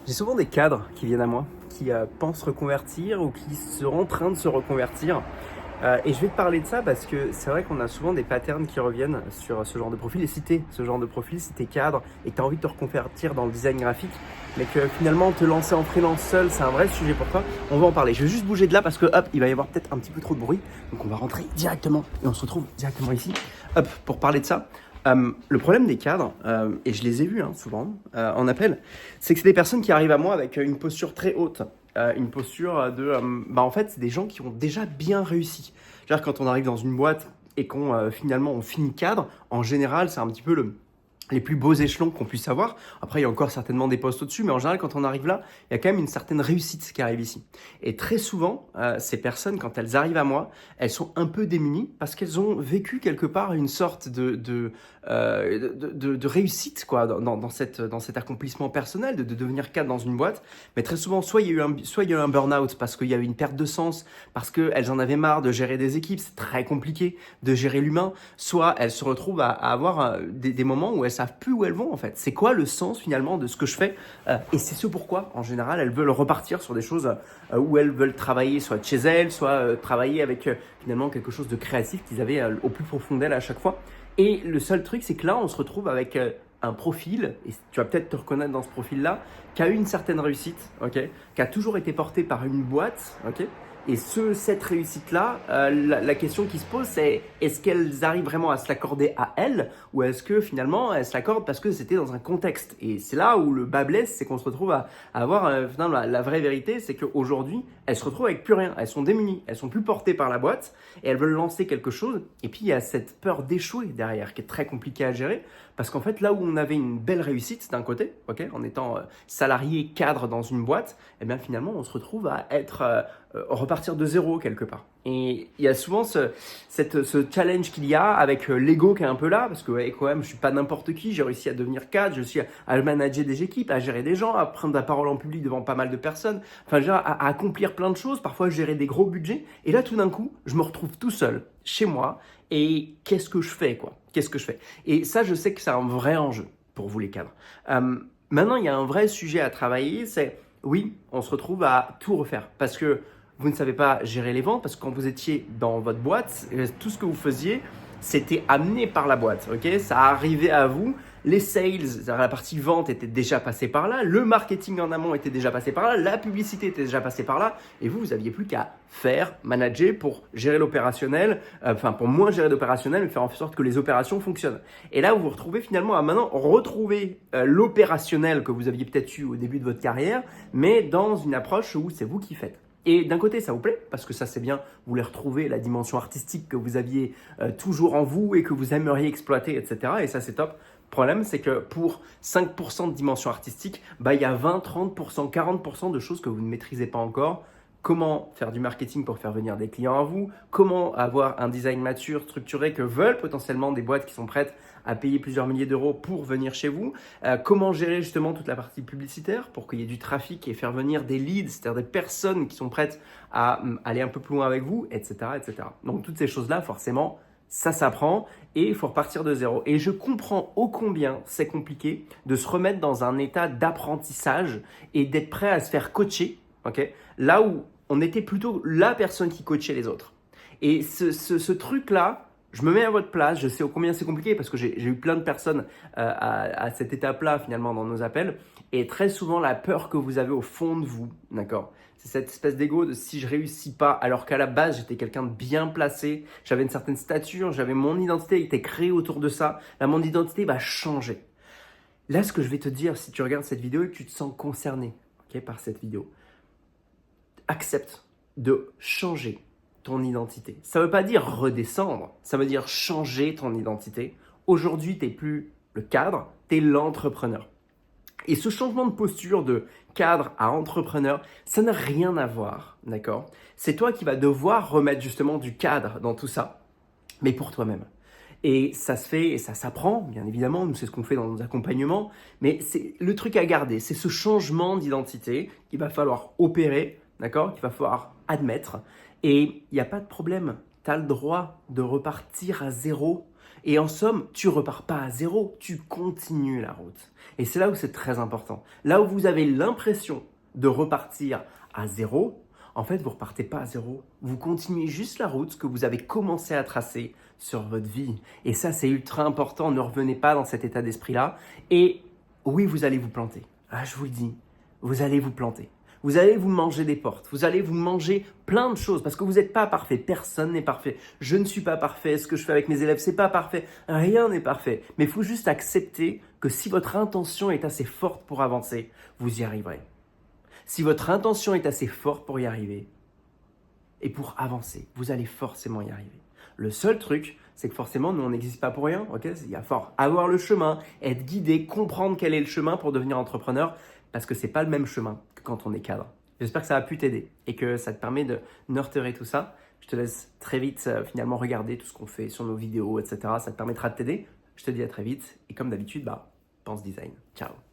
J'ai souvent des cadres qui viennent à moi, qui pensent reconvertir ou qui sont en train de se reconvertir. Et je vais te parler de ça parce que c'est vrai qu'on a souvent des patterns qui reviennent sur ce genre de profil. Et si t'es ce genre de profil, si t'es cadre et que t'as envie de te reconvertir dans le design graphique, mais que finalement te lancer en freelance seul, c'est un vrai sujet pour toi, on va en parler. Je vais juste bouger de là parce que hop, il va y avoir peut-être un petit peu trop de bruit. Donc on va rentrer directement et on se retrouve directement ici. Hop, pour parler de ça. Le problème des cadres, et je les ai vus souvent en appel, c'est que c'est des personnes qui arrivent à moi avec une posture très haute. Une posture en fait, c'est des gens qui ont déjà bien réussi. C'est-à-dire quand on arrive dans une boîte et qu'on finalement on finit cadre, en général, c'est un petit peu les plus beaux échelons qu'on puisse avoir. Après, il y a encore certainement des postes au-dessus, mais en général, quand on arrive là, il y a quand même une certaine réussite qui arrive ici. Et très souvent, ces personnes, quand elles arrivent à moi, elles sont un peu démunies parce qu'elles ont vécu quelque part une sorte de réussite quoi, dans cet accomplissement personnel, de devenir cadre dans une boîte. Mais très souvent, soit il y a eu un burn-out parce qu'il y a eu une perte de sens, parce qu'elles en avaient marre de gérer des équipes, c'est très compliqué de gérer l'humain, soit elles se retrouvent à avoir des moments où elles savent plus où elles vont en fait. C'est quoi le sens finalement de ce que je fais et c'est ce pourquoi en général elles veulent repartir sur des choses où elles veulent travailler soit de chez elles, soit travailler avec finalement quelque chose de créatif qu'ils avaient au plus profond d'elles à chaque fois. Et le seul truc c'est que là on se retrouve avec un profil, et tu vas peut-être te reconnaître dans ce profil-là, qui a eu une certaine réussite, ok, qui a toujours été porté par une boîte, ok. Et cette réussite-là, la question qui se pose, c'est est-ce qu'elles arrivent vraiment à se l'accorder à elles ou est-ce que finalement elles se l'accordent parce que c'était dans un contexte. Et c'est là où le bas blesse, c'est qu'on se retrouve à avoir finalement la vraie vérité, c'est qu'aujourd'hui, elles se retrouvent avec plus rien, elles sont démunies, elles sont plus portées par la boîte et elles veulent lancer quelque chose. Et puis il y a cette peur d'échouer derrière qui est très compliquée à gérer parce qu'en fait là où on avait une belle réussite d'un côté, ok, en étant salarié cadre dans une boîte, et bien finalement on se retrouve à être repartir de zéro quelque part. Et il y a souvent ce challenge qu'il y a avec l'ego qui est un peu là, parce que ouais, quand même, je suis pas n'importe qui, j'ai réussi à devenir cadre, je suis à manager des équipes, à gérer des gens, à prendre la parole en public devant pas mal de personnes, enfin, à accomplir plein de choses, parfois gérer des gros budgets. Et là, tout d'un coup, je me retrouve tout seul, chez moi, et qu'est-ce que je fais, quoi? Qu'est-ce que je fais? Et ça, je sais que c'est un vrai enjeu pour vous les cadres. Maintenant, il y a un vrai sujet à travailler, c'est oui, on se retrouve à tout refaire, parce que vous ne savez pas gérer les ventes parce que quand vous étiez dans votre boîte, tout ce que vous faisiez, c'était amené par la boîte. Ok, ça arrivait à vous. Les sales, la partie vente était déjà passée par là. Le marketing en amont était déjà passé par là. La publicité était déjà passée par là. Et vous n'aviez plus qu'à faire, manager pour gérer l'opérationnel, pour moins gérer l'opérationnel, mais faire en sorte que les opérations fonctionnent. Et là, vous vous retrouvez finalement à maintenant retrouver l'opérationnel que vous aviez peut-être eu au début de votre carrière, mais dans une approche où c'est vous qui faites. Et d'un côté, ça vous plaît parce que ça, c'est bien, vous voulez retrouver la dimension artistique que vous aviez toujours en vous et que vous aimeriez exploiter, etc. Et ça, c'est top. Le problème, c'est que pour 5% de dimension artistique, il y a 20, 30%, 40% de choses que vous ne maîtrisez pas encore. Comment faire du marketing pour faire venir des clients à vous, comment avoir un design mature, structuré que veulent potentiellement des boîtes qui sont prêtes à payer plusieurs milliers d'euros pour venir chez vous, comment gérer justement toute la partie publicitaire pour qu'il y ait du trafic et faire venir des leads, c'est-à-dire des personnes qui sont prêtes à aller un peu plus loin avec vous, etc., etc. Donc toutes ces choses-là, forcément, ça s'apprend et il faut repartir de zéro. Et je comprends ô combien c'est compliqué de se remettre dans un état d'apprentissage et d'être prêt à se faire coacher, ok, là où on était plutôt la personne qui coachait les autres. Et ce truc-là, je me mets à votre place, je sais combien c'est compliqué parce que j'ai eu plein de personnes à cette étape-là finalement dans nos appels. Et très souvent, la peur que vous avez au fond de vous, d'accord, c'est cette espèce d'ego de si je réussis pas, alors qu'à la base, j'étais quelqu'un de bien placé, j'avais une certaine stature, j'avais mon identité, était créée autour de ça. Là, mon identité va changer. Là, ce que je vais te dire, si tu regardes cette vidéo et que tu te sens concerné, ok, par cette vidéo, accepte de changer ton identité. Ça ne veut pas dire redescendre, ça veut dire changer ton identité. Aujourd'hui, tu n'es plus le cadre, tu es l'entrepreneur. Et ce changement de posture de cadre à entrepreneur, ça n'a rien à voir, d'accord? C'est toi qui vas devoir remettre justement du cadre dans tout ça, mais pour toi-même. Et ça se fait et ça s'apprend, bien évidemment, nous c'est ce qu'on fait dans nos accompagnements, mais c'est le truc à garder, c'est ce changement d'identité qu'il va falloir opérer, d'accord, qu'il va falloir admettre. Et il n'y a pas de problème, tu as le droit de repartir à zéro Et en somme, tu repars pas à zéro, tu continues la route. Et c'est là où c'est très important. Là où vous avez l'impression de repartir à zéro, en fait, vous repartez pas à zéro. Vous continuez juste la route que vous avez commencé à tracer sur votre vie. Et ça, c'est ultra important. Ne revenez pas dans cet état d'esprit-là. Et oui, vous allez vous planter. Ah, je vous le dis, vous allez vous planter. Vous allez vous manger des portes. Vous allez vous manger plein de choses parce que vous n'êtes pas parfait. Personne n'est parfait. Je ne suis pas parfait. Ce que je fais avec mes élèves, c'est pas parfait. Rien n'est parfait. Mais il faut juste accepter que si votre intention est assez forte pour avancer, vous y arriverez. Si votre intention est assez forte pour y arriver et pour avancer, vous allez forcément y arriver. Le seul truc, c'est que forcément, nous, on n'existe pas pour rien. Ok, il y a fort avoir le chemin, être guidé, comprendre quel est le chemin pour devenir entrepreneur, parce que c'est pas le même chemin que quand on est cadre. J'espère que ça a pu t'aider et que ça te permet de nurturer tout ça. Je te laisse très vite finalement regarder tout ce qu'on fait sur nos vidéos, etc. Ça te permettra de t'aider. Je te dis à très vite et comme d'habitude, pense design. Ciao.